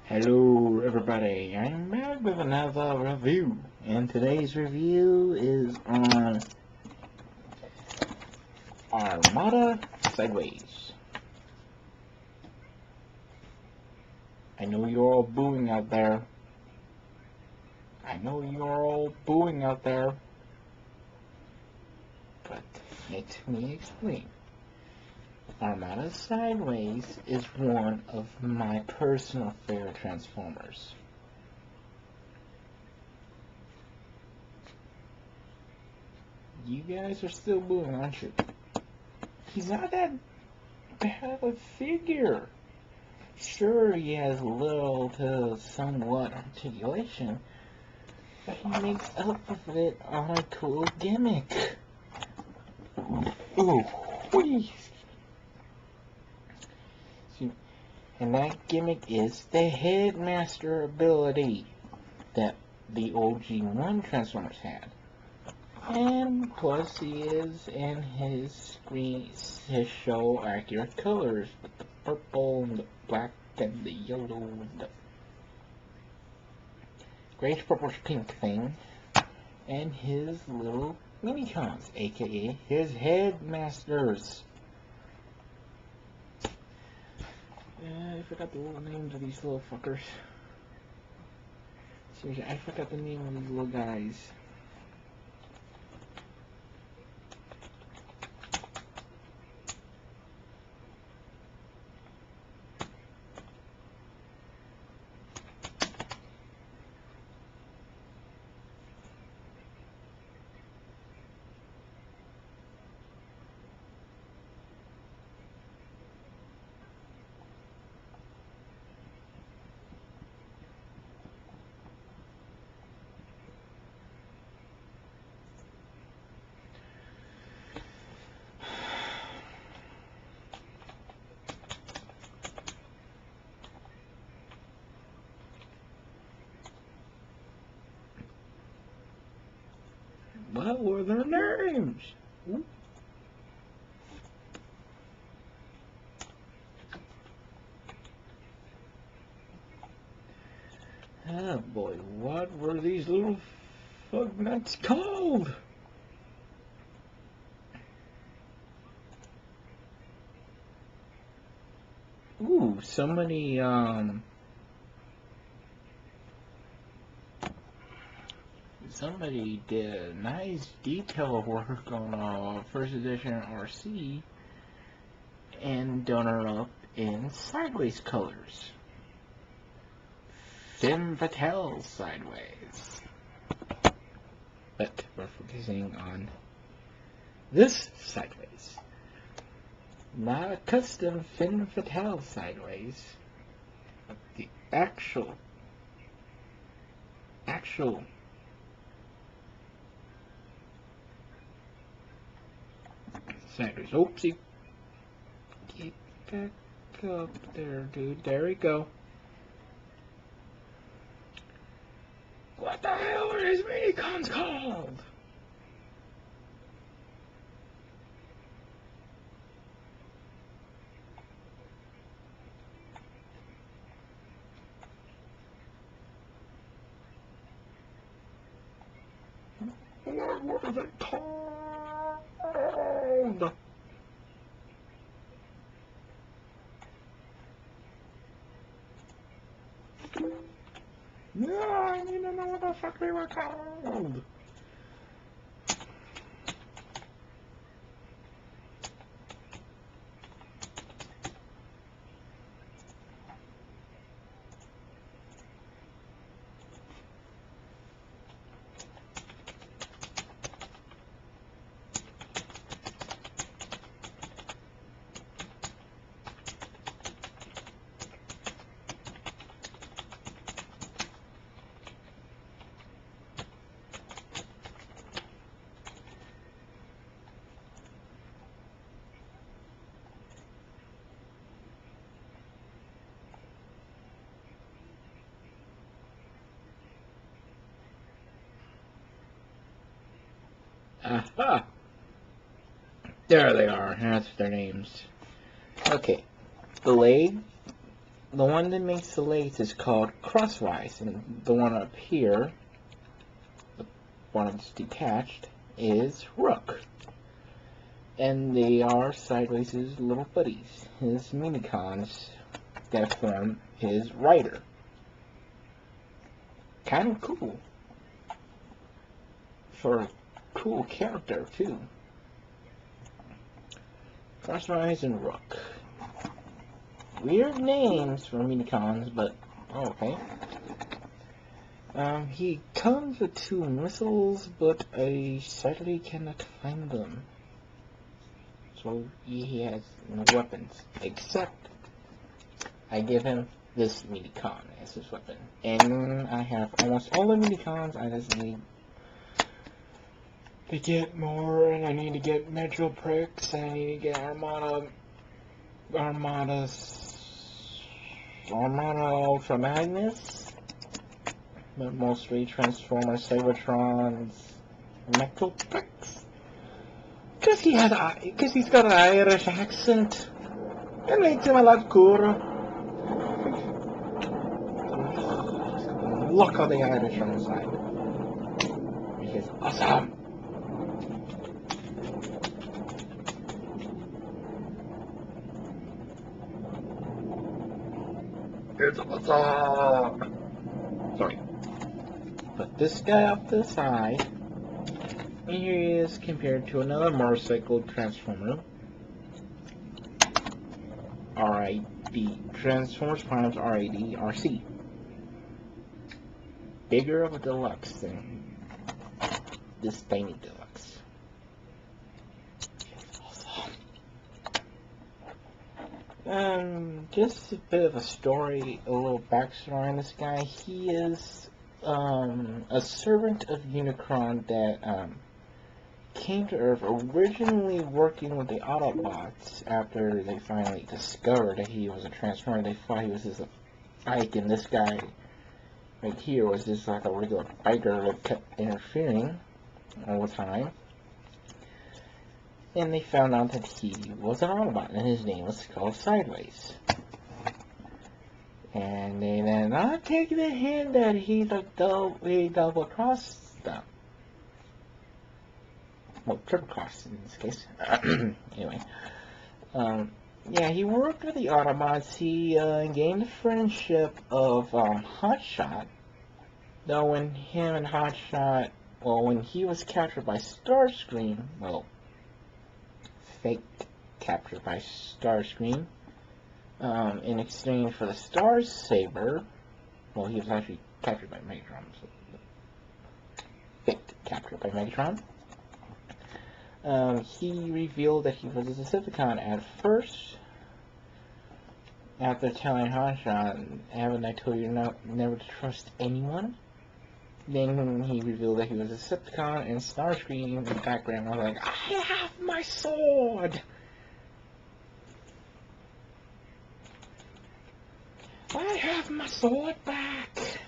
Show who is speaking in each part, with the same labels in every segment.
Speaker 1: Hello everybody, I'm back with another review, and today's review is on Armada Sideways. I know you're all booing out there. But let me explain. Armada Sideways is one of my personal favorite Transformers. You guys are still booing, aren't you? He's not that bad of a figure. Sure, he has little to somewhat articulation, but he makes up of it on a cool gimmick. Ooh, whee! And that gimmick is the Headmaster ability that the OG1 Transformers had. And plus he is in his show accurate colors with the purple and the black and the yellow and the grayish purplish pink thing, and his little mini-cons, aka his Headmasters. I forgot the little names of these little fuckers. Seriously, I forgot the name of these little guys. What were their names? Ooh. Oh boy, what were these little fug nuts called? Ooh, somebody did nice detail work on first edition RC and done it up in sideways colors. Femme Fatale Sideways. But we're focusing on this Sideways. Not a custom Femme Fatale Sideways, but the actual Sideways. Oopsie. Get back up there, dude. There we go. What the hell are his mini-cons called? What was it called? No, I need to know what the fuck they were called. Aha! There they are. That's their names. Okay. The leg the one that makes the legs is called crosswise, and the one up here, the one that's detached, is rook. And they are sideways his little buddies, his minicons that form his rider. Kind of cool. For a cool character, too. Crosswise and rook. Weird names for minicons, but okay. He comes with 2 missiles, but I sadly cannot find them. So he has no weapons, except I give him this minicon as his weapon. And I have almost all the minicons. I just need to get more, and I need to get Metro Pricks, and I need to get Armada Ultra Magnus, but mostly Transformers, Cybertrons, Metro Pricks. Because he's got an Irish accent. It makes him a lot cooler. Look at the Irish on the side. He is awesome. It's awesome. Sorry. But this guy up the side, and here he is compared to another motorcycle transformer. RID. Transformers Prime's RID RC. Bigger of a deluxe than this tiny deluxe. Just a bit of a story, a little backstory on this guy. He is a servant of Unicron that came to Earth originally working with the Autobots after they finally discovered that he was a Transformer. They thought he was just a bike, and this guy right here was just like a regular biker that kept interfering all the time. And they found out that he was an Autobot, and his name was called Sideways. And they then not take the hint that he's a double crossed them. Well, triple crossed in this case. Anyway, yeah, he worked with the Autobots. He gained the friendship of Hotshot. Though when him and Hotshot, well, when he was captured by Starscream, well, fake captured by Starscream, in exchange for the Star Saber. Well, he was actually captured by Megatron, so fake captured by Megatron. He revealed that he was a Decepticon at first. After telling Hotshot, haven't I told you never to trust anyone? Then he revealed that he was a Decepticon, and Starscream in the background was like, I have my sword! I have my sword back!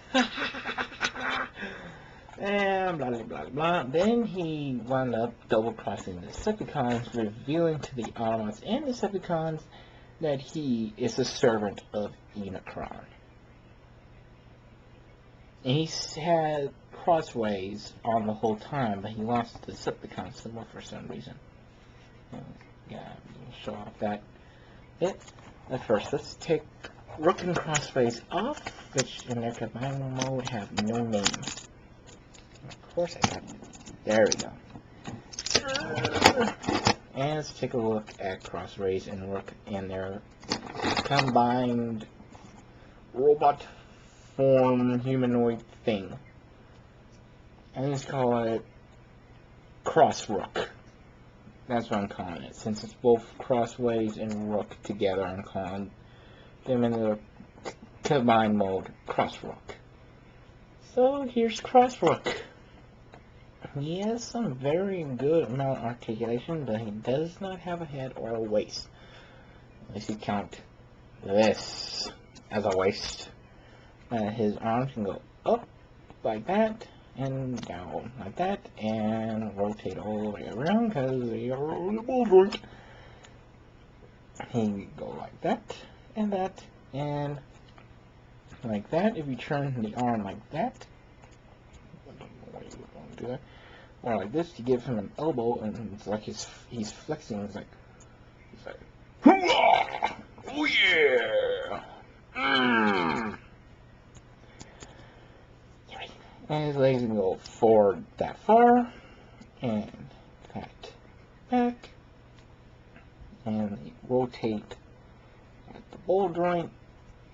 Speaker 1: And blah blah blah blah. Then he wound up double-crossing the Decepticons, revealing to the Autobots and Decepticons that he is a servant of Unicron. And he's had Crossways on the whole time, but he lost the Decepticon symbol for some reason. Yeah, show off that bit. But first, let's take Rook and Crossways off, which in their combined mode have no name. Of course I got it. There we go. And let's take a look at Crossways and Rook and their combined robot form humanoid thing. I just call it Cross Rook. That's what I'm calling it. Since it's both Crossways and Rook together, I'm calling them in the combined mode Cross Rook. So here's Cross Rook. He has some very good amount of articulation, but he does not have a head or a waist. Unless you count this as a waist. His arms can go up like that, and down like that, and rotate all the way around because they are a ball joint. He can go like that, and like that. If you turn the arm like that, do that, or like this, you give him an elbow, and it's like he's flexing. It's like hoo-ah! Oh yeah. And his legs can go forward that far, and that back, and they rotate at the ball joint,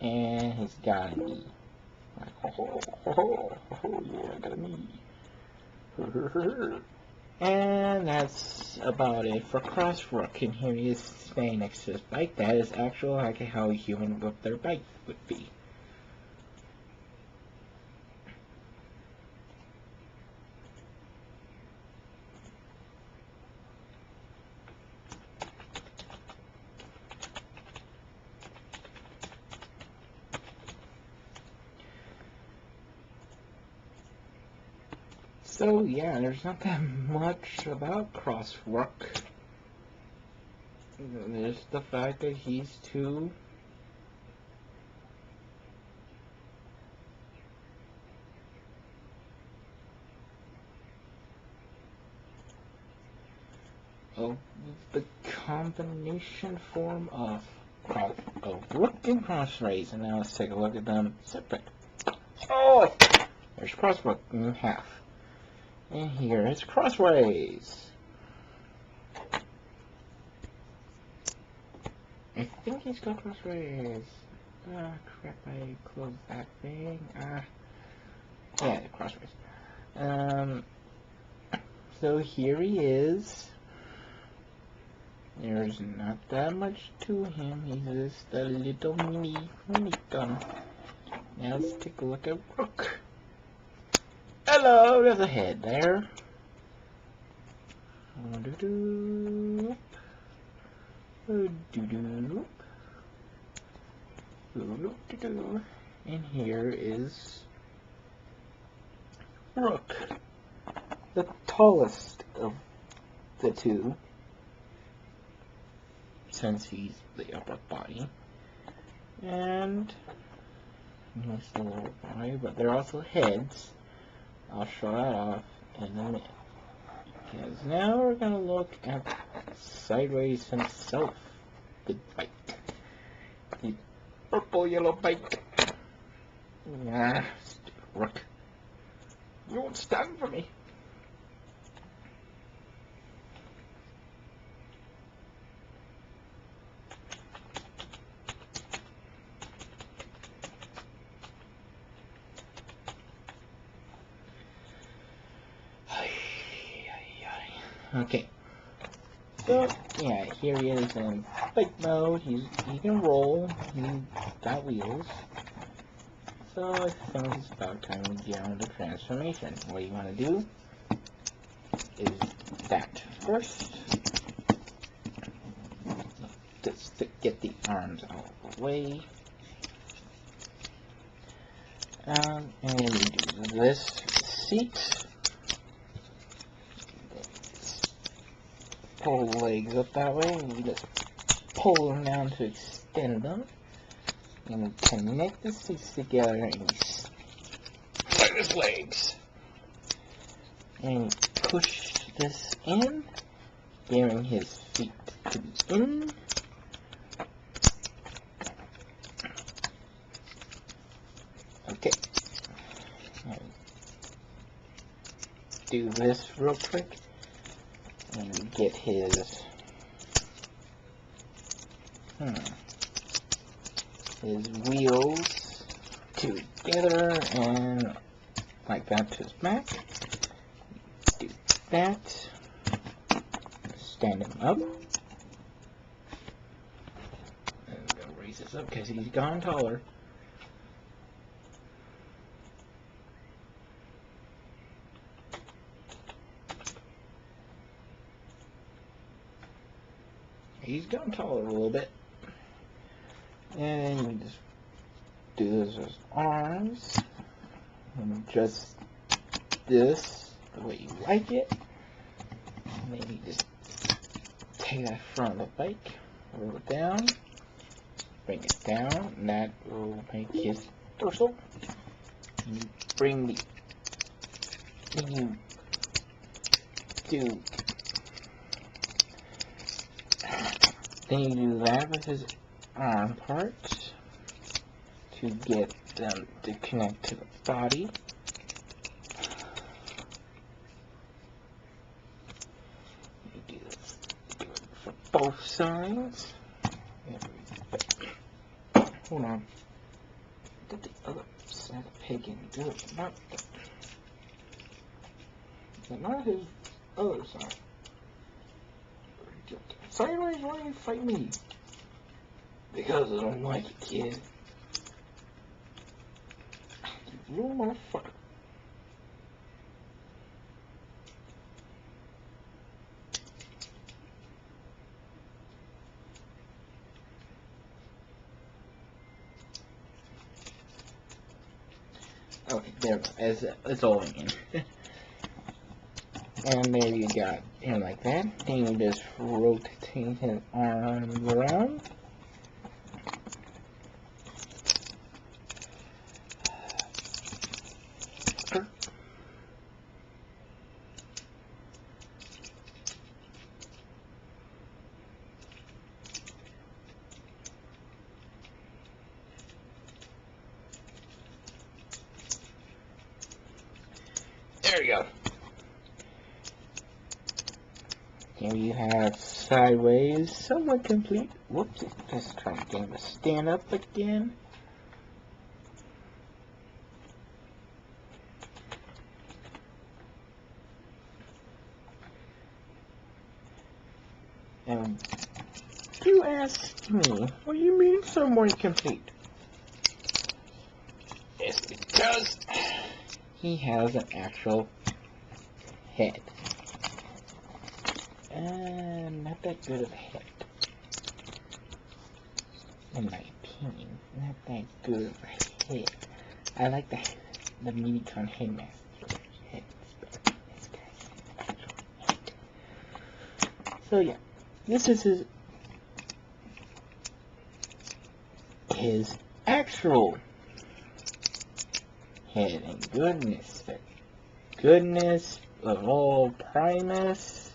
Speaker 1: and he's got a knee. Like, oh, yeah, I got a knee. And that's about it for crosswalk. And here he is standing next to his bike. That is actually like how a human with their bike would be. So yeah, there's not that much about crosswalk. There's the fact that he's too the combination form of rook and cross raise, and now let's take a look at them separate. Oh, there's crosswalk in half, and here is crossways. I think he's got crossways. Ah, crap! I closed that thing. Yeah, crossways. So here he is. There's not that much to him. He's just a little mini gun. Now let's take a look at rook. Hello, there's a head there. And here is rook, the tallest of the two, since he's the upper body, and he's the lower body, but they're also heads. I'll show that off in a minute. Because now we're gonna look at Sideways himself, the bike, the purple yellow bike. Ah, stupid rook, you won't stand for me. Okay, so yeah, here he is in bike mode. He can roll. He's got wheels. So I think it's about time to get on the transformation. What you want to do is that first. Just to get the arms out of the way. And you do this seat. Pull the legs up that way, and you just pull them down to extend them, and you connect the seats together, and you spread his legs, and you push this in, giving his feet to be in. Okay, do this real quick. And get his wheels together, and like that to his back. Do that. Stand him up. And we're gonna raise this up because he's gone taller. He's gotten taller a little bit. And we just do this with his arms. And adjust this the way you like it. And then you just take that front of the bike, roll it down, bring it down, and that will make his torso. You bring the you do. Then you do that with his arm parts to get them to connect to the body. You do it for both sides. Hold on. Get the other side of the pig and do it. Not his other side. Sideways, why you fight me? Because I don't like it, kid. You little motherfucker. Okay, there we go. It's all in. And there you got him like that. Then you just rotate his arms around. There you go. Here you have sideways, somewhat complete. Whoops, let's try to get him to stand up again. And you ask me, what do you mean somewhat complete? It's because he has an actual head. Not that good of a head. In my opinion, not that good of a head. I like the Medicon headmaster head. This guy's actual head. So yeah, this is his actual head, and goodness of all Primus.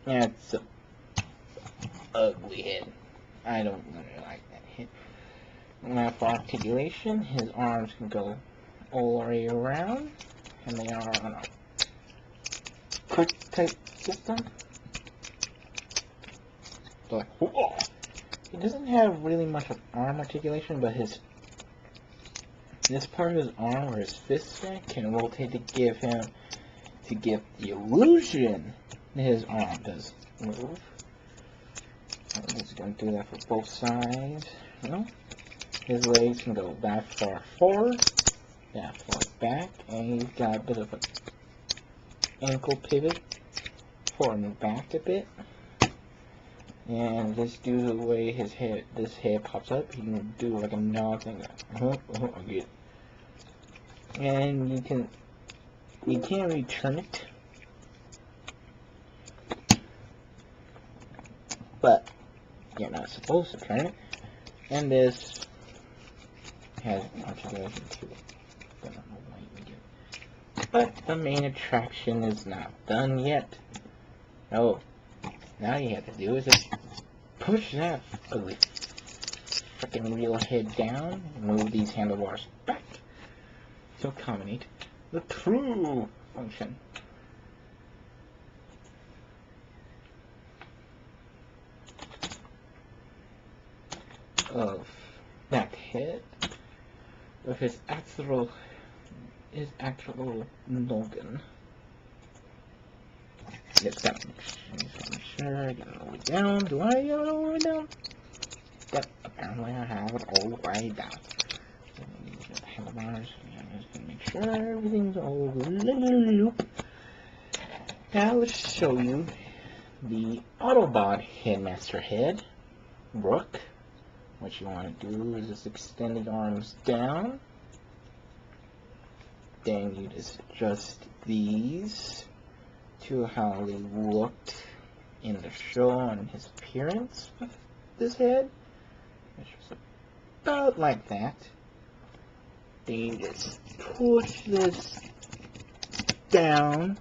Speaker 1: That's an ugly head. I don't really like that head. Now for articulation, his arms can go all the way around, and they are on a quick type system. So like, whoa. He doesn't have really much of arm articulation, but this part of his arm where his fist can rotate to give the illusion that his arm does move. I'm just going to do that for both sides. You know? His legs can go that far forward, that far back, and he's got a bit of an ankle pivot forward and back a bit. And just due to the way this head pops up, you can do like a nod thing. I get it. And you can return it, but you're not supposed to turn it. And this has articulation to it. Don't know why you do it. But the main attraction is not done yet. No. Now you have to do is just push that ugly freaking real head down and move these handlebars back to accommodate the true function of that head with his actual noggin. Let's go. Make sure I get it all the way down. Do I get it all the way down? Yep, apparently I have it all the way down. So the handlebars. I'm just gonna make sure everything's all loop. Now let's show you the Autobot Headmaster head, Rook. What you want to do is just extend the arms down. Then you just adjust these to how they looked in the show and his appearance with this head. It's just a about like that. Then you just push this down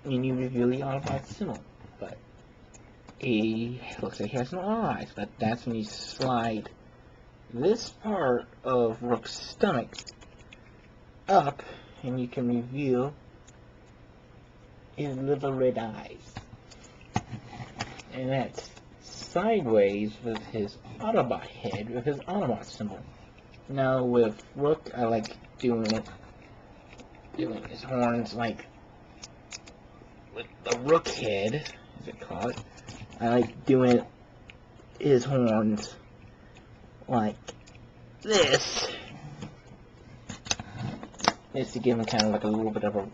Speaker 1: and you reveal the Autobot symbol. But he looks like he has no eyes, but that's when you slide this part of Rook's stomach up and you can reveal his little red eyes. And that's sideways with his Autobot head, with his Autobot symbol. Now with Rook, I like doing his horns like with the Rook head, as they call it. I like doing his horns like this. Just to give him kind of like a little bit of a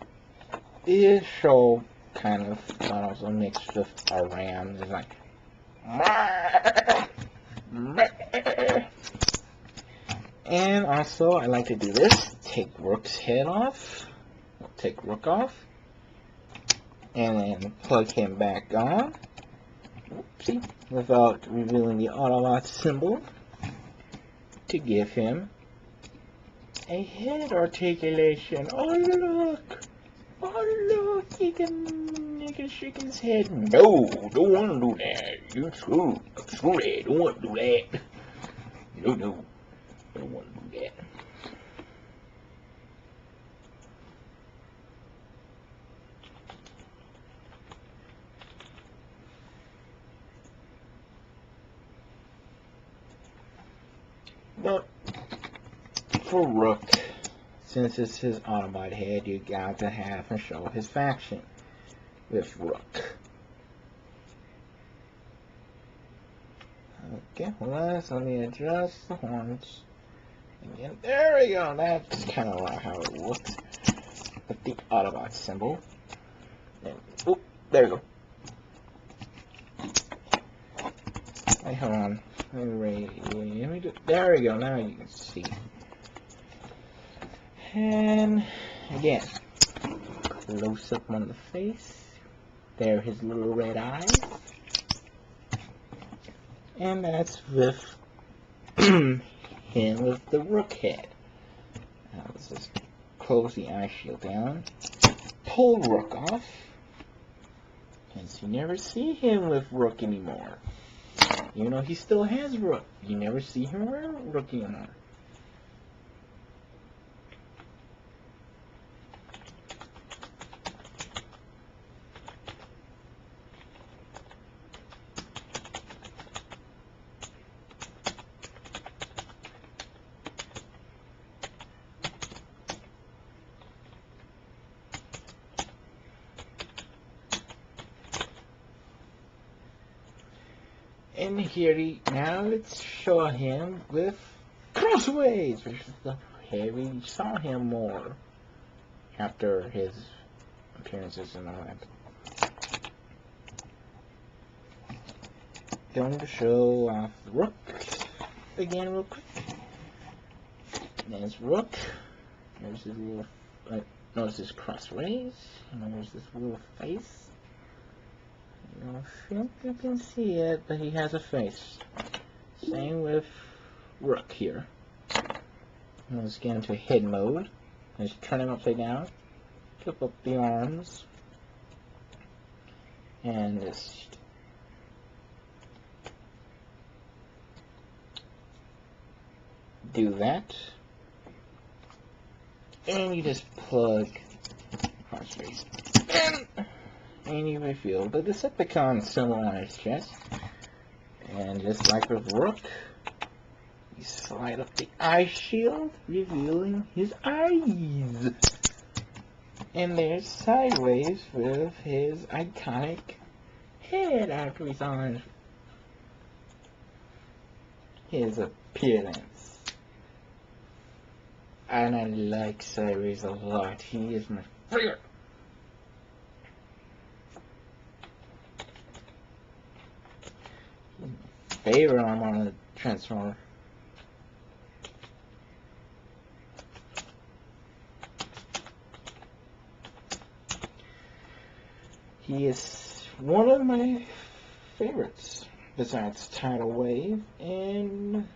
Speaker 1: visual kind of, but also mixed with a ram. It's like, and also I like to do this. Take Rook's head off. Take Rook off. And then plug him back on. Oopsie. Without revealing the Autobot symbol. To give him a head articulation. Oh look! Oh look! He can shake his head. No, don't want to do that. You're screwed. I'm screwed. Don't want to do that. No, don't want to do that. But for Rook, since it's his Autobot head, you got to have him show his faction with Rook. Okay, let me adjust the horns. Again, there we go. That's kind of how it looks with the Autobot symbol. And, oh, there we go. Hey, hold on. Let me do, there we go. Now you can see. And again, close up on the face. There, his little red eyes. And that's with him with the Rook head. Now let's just close the eye shield down. Pull Rook off. Hence you never see him with Rook anymore. You know, he still has Rook. You never see him wear Rook anymore. And here, now let's show him with Crossways, which is the way we saw him more after his appearances and all that. Going to show off the Rook again real quick. There's Rook. There's his little, notice his Crossways. And there's this little face. I don't think you can see it, but he has a face. Same with Rook here. Let's get into head mode. Just turn him upside down. Flip up the arms. And just do that. And you just plug Crossface in. And you reveal the Decepticon symbol on his chest. And just like with Rook, you slide up the eye shield, revealing his eyes. And there's sideways with his iconic head after he's on his appearance. And I like Sideways a lot. He is my favorite. Favorite Armada Transformer. He is one of my favorites, besides Tidal Wave and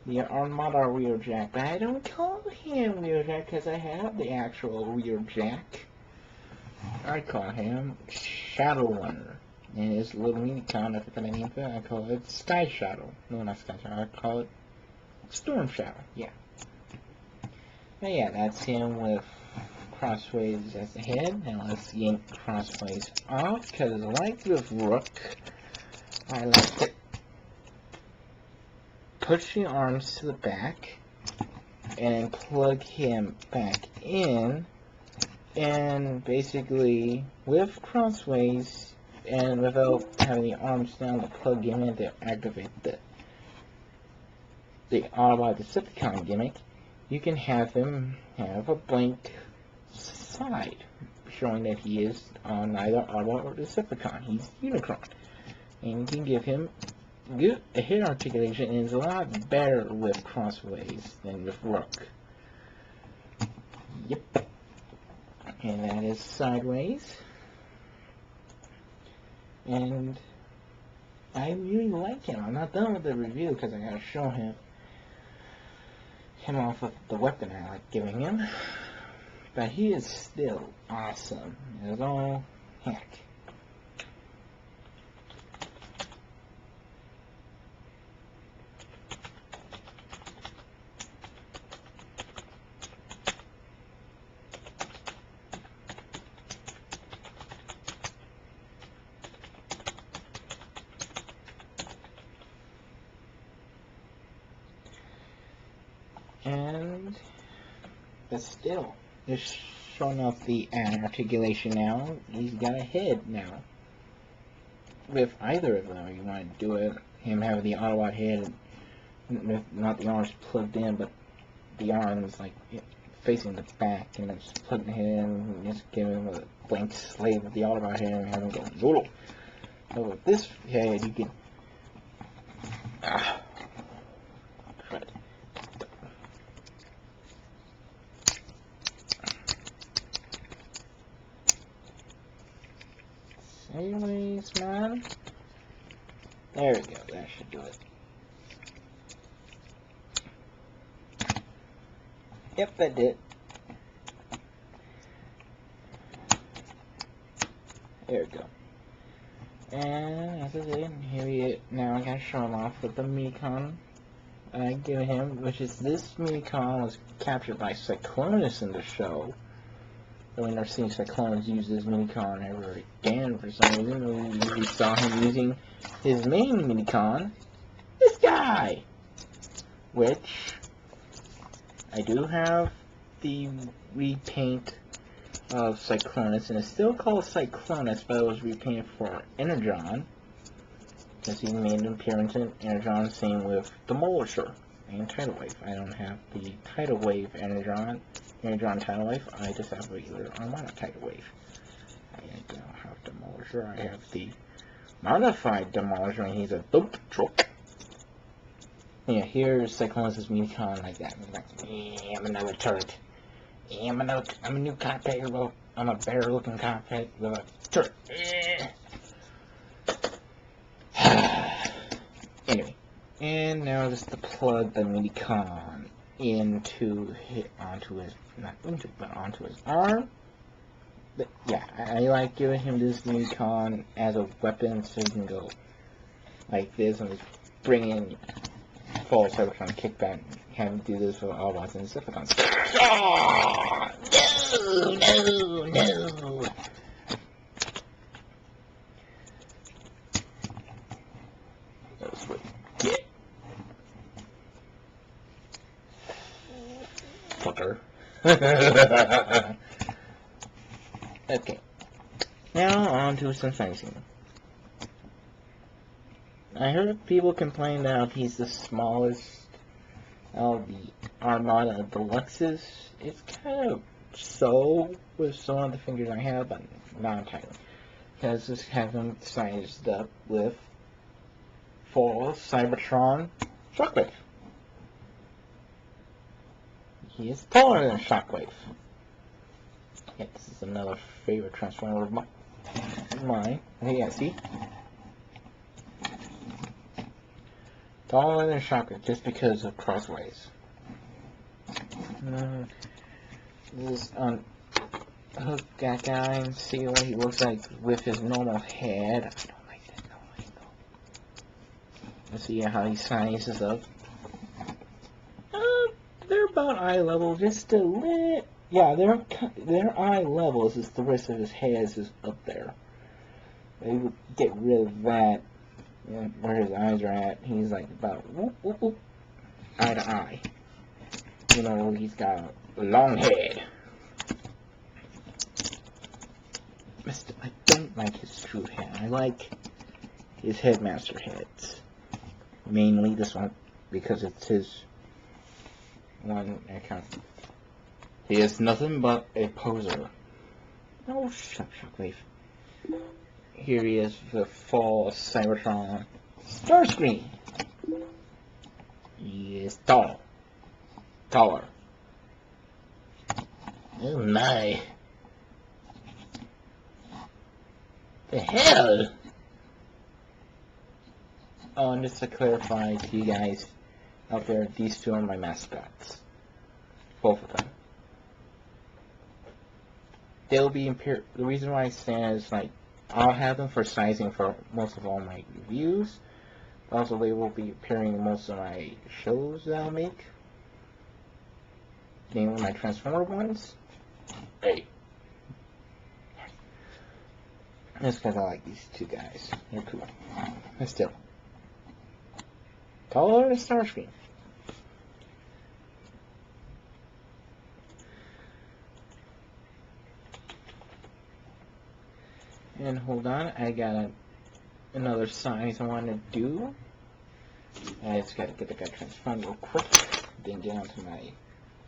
Speaker 1: the Armada Wheeljack, but I don't call him Wheeljack because I have the actual Wheeljack. I call him Shadow Runner. And his little minicon, I forgot the name of it, I call it Sky Shadow. No, not Sky Shadow, I call it Storm Shadow, yeah. But yeah, that's him with Crossways as the head. Now let's yank Crossways off, because like with Rook, I like to push the arms to the back and plug him back in, and basically with Crossways and without having the arms down to plug him in to activate the Autobot Decepticon gimmick, you can have him have a blank side, showing that he is on either Autobot or Decepticon. He's Unicron. And you can give him good head articulation, and it's a lot better with Crossways than with Rook. Yep. And that is Sideways. And I really like him. I'm not done with the review because I gotta show him off with the weapon I like giving him. But he is still awesome as all heck. But still, just showing off the articulation now. He's got a head now. With either of them, you want to do it. Him having the Autobot head, not the arms plugged in, but the arms like facing the back, and then just plugging the head in, and just giving him a blank slate with the Autobot head, and having him go Zolo. So with this head, you can. Crud. Anyways, man. There we go. That should do it. Yep, that did. There we go. And as I said, here we go. Now I gotta show him off with the minicon I give him, which is this minicon was captured by Cyclonus in the show. I've never seen Cyclonus use this minicon ever again for some reason. We usually saw him using his main minicon, this guy, which I do have the repaint of Cyclonus, and it's still called Cyclonus, but it was repainted for Energon, because he made an appearance in Energon, same with Demolisher and Tidal Wave. I don't have the Tidal Wave Energon Tidal Wave, I just have regular Armada Tidal Wave. I don't have Demolisher, I have the modified Demolisher, and he's a dope truck. Yeah, here's Cyclonus' minicon like that. He's like, yeah, I'm another turret. Yeah, I'm a new cockpit hero. I'm a better looking cockpit with a turret. Anyway, and now just to plug the minicon onto his arm. But yeah, I like giving him this minicon as a weapon, so he can go like this and just bring in full Cybertron kickback and have him do this for Autobots and Decepticons. Yeah! No! That's what you get. Fucker. Okay. Now on to some sizing. I heard people complain that he's the smallest of the Armada Deluxes. It's kind of so with some of the figures I have, but not entirely. Because just have him sized up with full Cybertron Shockwave. He is taller than Shockwave. Yeah, this is another favorite Transformer of mine. Yeah, see? Taller than Shocker just because of crossways. This is hook that guy and see what he looks like with his normal head. I don't like that. No. Let's see how he sizes up. They're about eye level, just a little. Yeah, their eye level is just the rest of his head is up there. They would get rid of that, you know, where his eyes are at. He's like about whoop, whoop, whoop, eye to eye. You know, he's got a long head. I don't like his true head. I like his headmaster heads. Mainly this one, because it's his one account. He is nothing but a poser. Oh, Shockwave. Here he is, the fall of Cybertron. Starscream! He is tall. Taller. Oh my. The hell? Oh, and just to clarify to you guys out there, these two are my mascots. Both of them. They'll be the reason why I stand is like I'll have them for sizing for most of all my reviews. Also, they will be appearing in most of my shows that I'll make. Namely my Transformer ones. Hey. Just because I like these two guys. They're cool. But still. Taller than Starscream. And hold on, I got another size I want to do. I just got to get the guy transformed real quick. Then get on to my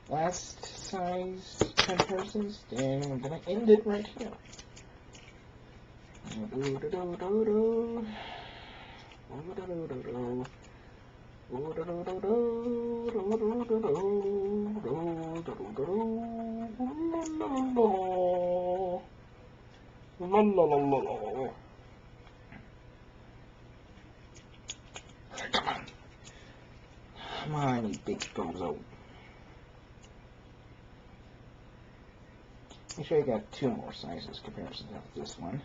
Speaker 1: last size comparisons. Then I'm going to end it right here. Come on, you big bozo. Make sure I got two more sizes comparisons of this one.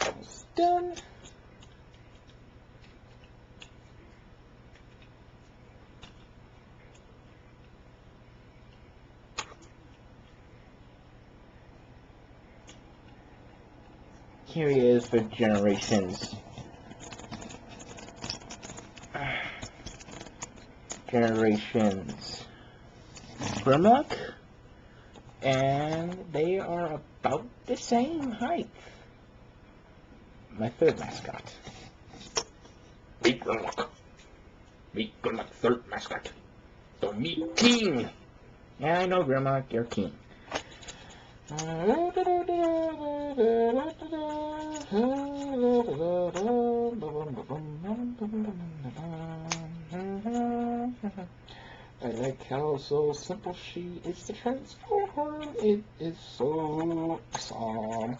Speaker 1: Almost done. Here he is for Generations. Grimlock, and they are about the same height. My third mascot. Meet Grimlock. Meet Grimlock, third mascot. So meet King. Yeah, I know Grimlock, you're King. I like how so simple she is to transform. It is so awesome.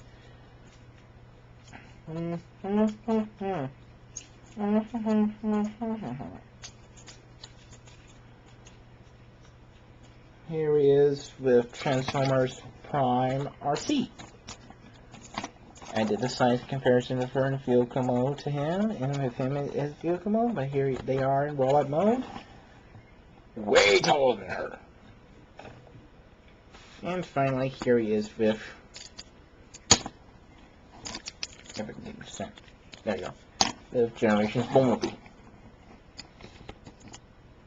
Speaker 1: Here he is with Transformers Prime RC. I did the size comparison of her in vehicle mode to him, and with him as vehicle mode, but here they are in rollout mode. Way taller than her. And finally, here he is with... There you go. With Generations Bumblebee.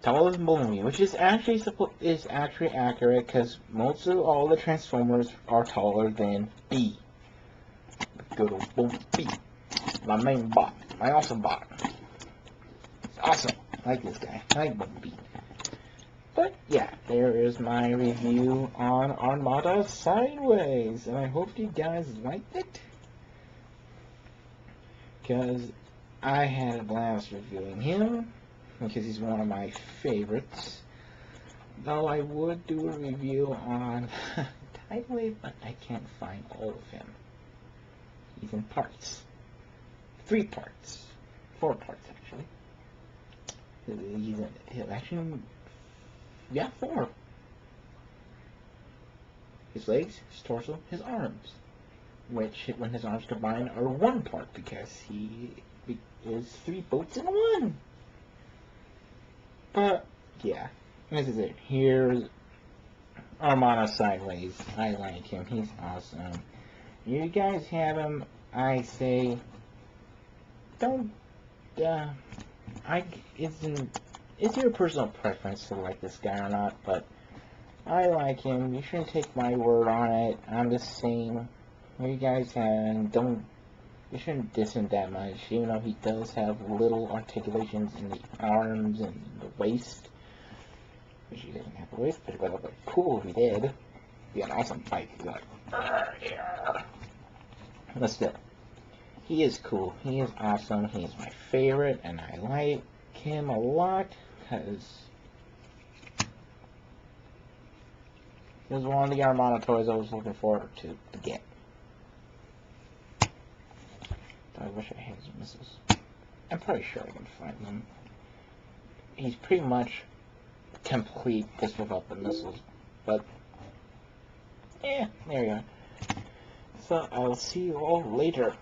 Speaker 1: Taller than Bumblebee, which is actually accurate because most of all the Transformers are taller than B. Good old Bumblebee, my main bot, my awesome bot. It's awesome. I like this guy. I like Bumblebee. But yeah, there is my review on Armada Sideways, and I hope you guys liked it, because I had a blast reviewing him, because he's one of my favorites. Though I would do a review on Tidewave, but I can't find all of him. He's in parts. 3 parts. 4 parts, actually. He's actually, yeah, 4. His legs, his torso, his arms. Which, when his arms combine, are 1 part because he is 3 boats in 1. But, yeah. This is it. Here's Armada sideways. I like him. He's awesome. You guys have him. I say, don't, it's your personal preference to like this guy or not, but I like him. You shouldn't take my word on it. I'm just saying, you guys have, you shouldn't diss him that much, even though he does have little articulations in the arms and the waist. Which he doesn't have a waist, but it would look cool if he did. It'd be an awesome fight. He'd be like, yeah. But still, he is cool. He is awesome. He is my favorite, and I like him a lot because he was one of the Armada toys I was looking forward to get. I wish I had his missiles. I'm pretty sure I can find them. He's pretty much complete just without the missiles, but yeah, there you go. So I'll see you all later.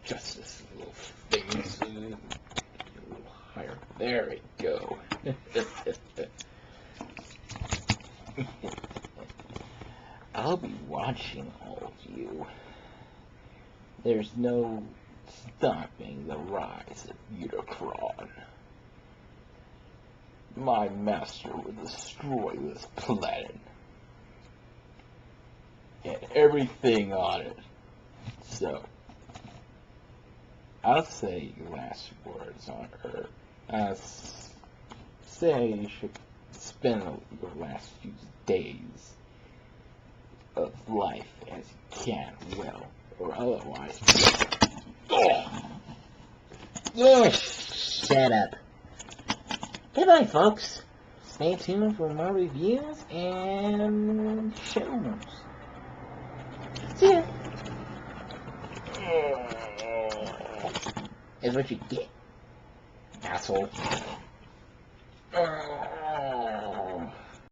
Speaker 1: Just this little thing, so a little higher. There we go. I'll be watching all of you. There's no stopping the rise of Unicron. My master will destroy this planet and everything on it. So, I'll say your last words on Earth. I'll say you should spend your last few days of life as you can well, or otherwise. Shut up. Goodbye, folks. Stay tuned for more reviews and shows. See ya. Is what you get, asshole.